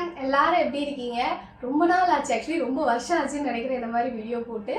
everyone, எல்லாரும் எப்படி இருக்கீங்க? ரொம்ப நாள் ஆச்சு, ஆக்சுவலி ரொம்ப வருஷம் ஆச்சுன்னு நினைக்கிறேன் இந்த மாதிரி வீடியோ போட்டு.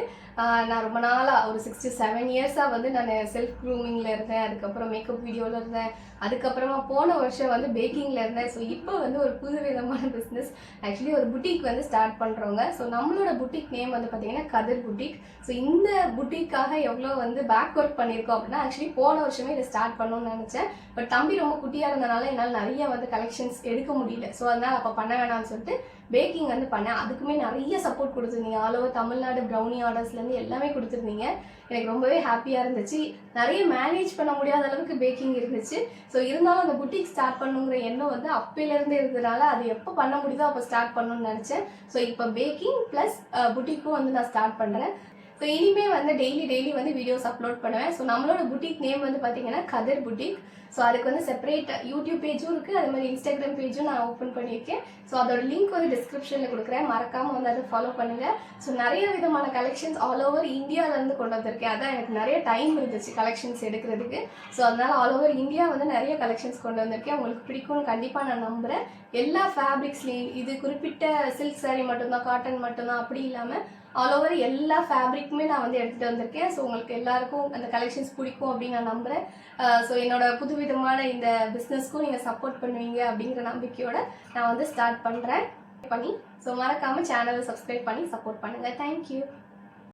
நான் ரொம்ப நாளாக ஒரு 6-7 இயர்ஸாக வந்து நான் செல்ஃப் க்ரூமிங்கில் இருந்தேன், அதுக்கப்புறம் மேக்கப் வீடியோவில் இருந்தேன், அதுக்கப்புறமா போன வருஷம் வந்து பேக்கிங்கில் இருந்தேன். ஸோ இப்போ வந்து ஒரு புது விதமான பிஸ்னஸ், ஆக்சுவலி ஒரு புட்டிக் வந்து ஸ்டார்ட் பண்ணுறோங்க. ஸோ நம்மளோட புட்டிக் நேம் வந்து பார்த்தீங்கன்னா கதிர் புட்டிக். ஸோ இந்த புட்டிக்காக எவ்வளோ வந்து பேக் ஒர்க் பண்ணியிருக்கோம் அப்படின்னா, ஆக்சுவலி போன வருஷமே இதை ஸ்டார்ட் பண்ணணும்னு நினச்சேன். பட் தம்பி ரொம்ப குட்டியாக இருந்தனால என்னால் நிறைய வந்து கலெக்ஷன்ஸ் எடுக்க முடியல. ஸோ அதனால் அப்போ பண்ண வேணாம்னு சொல்லிட்டு பேக்கிங் வந்து பண்ணேன். அதுக்குமே நிறைய சப்போர்ட் கொடுத்துருந்தீங்க. ஆல் ஓவர் தமிழ்நாடு ப்ரௌனி ஆர்டர்ஸ்லேருந்து எல்லாமே கொடுத்துருந்தீங்க. எனக்கு ரொம்பவே ஹாப்பியாக இருந்துச்சு. நிறைய மேனேஜ் பண்ண முடியாத அளவுக்கு பேக்கிங் இருந்துச்சு. ஸோ இருந்தாலும் அந்த புட்டிக் ஸ்டார்ட் பண்ணுங்கிற எண்ணம் வந்து அப்பையிலேருந்து இருந்ததுனால அது எப்போ பண்ண முடியுதோ அப்போ ஸ்டார்ட் பண்ணணும்னு நினச்சேன். ஸோ இப்போ பேக்கிங் ப்ளஸ் புட்டிக்கும் வந்து நான் ஸ்டார்ட் பண்ணுறேன். ஸோ இனிமேல் வந்து டெய்லி வந்து வீடியோஸ் அப்லோட் பண்ணுவேன். ஸோ நம்மளோட புட்டிக் நேம் வந்து பார்த்தீங்கன்னா கதிர் புட்டிக். ஸோ அதுக்கு வந்து செப்பரேட் யூடியூப் பேஜும் இருக்குது, அதே மாதிரி இன்ஸ்டாகிராம் பேஜும் நான் ஓப்பன் பண்ணியிருக்கேன். ஸோ அதோட லிங்க் வந்து டிஸ்கிரிப்ஷனில் கொடுக்குறேன், மறக்காமல் வந்து அதை ஃபாலோ பண்ணுங்கள். ஸோ நிறைய விதமான கலெக்ஷன்ஸ் ஆல் ஓவர் இந்தியாவிலேருந்து கொண்டு வந்திருக்கேன். அதான் எனக்கு நிறைய டைம் இருந்துச்சு கலெக்ஷன்ஸ் எடுக்கிறதுக்கு. ஸோ அதனால் ஆல் ஓவர் இந்தியா வந்து நிறைய கலெக்ஷன்ஸ் கொண்டு வந்திருக்கேன். உங்களுக்கு பிடிக்கும்னு கண்டிப்பாக நான் நம்புகிறேன். எல்லா ஃபேப்ரிக்ஸ்லேயும், இது குறிப்பிட்ட சில்க் சாரீ மட்டும்தான், காட்டன் மட்டும்தான் அப்படி இல்லாமல் ஆல் ஓவர் எல்லா ஃபேப்ரிக்குமே நான் வந்து எடுத்துகிட்டு வந்திருக்கேன். ஸோ உங்களுக்கு எல்லாருக்கும் அந்த கலெக்ஷன்ஸ் பிடிக்கும் அப்படின்னு நான் நம்புகிறேன். ஸோ என்னோட புதுவிதமான இந்த பிஸ்னஸ்க்கும் நீங்கள் சப்போர்ட் பண்ணுவீங்க அப்படிங்கிற நம்பிக்கையோட நான் வந்து ஸ்டார்ட் பண்ணுறேன். ஸோ மறக்காமல் சேனலை சப்ஸ்கிரைப் பண்ணி சப்போர்ட் பண்ணுங்கள். தேங்க்யூ.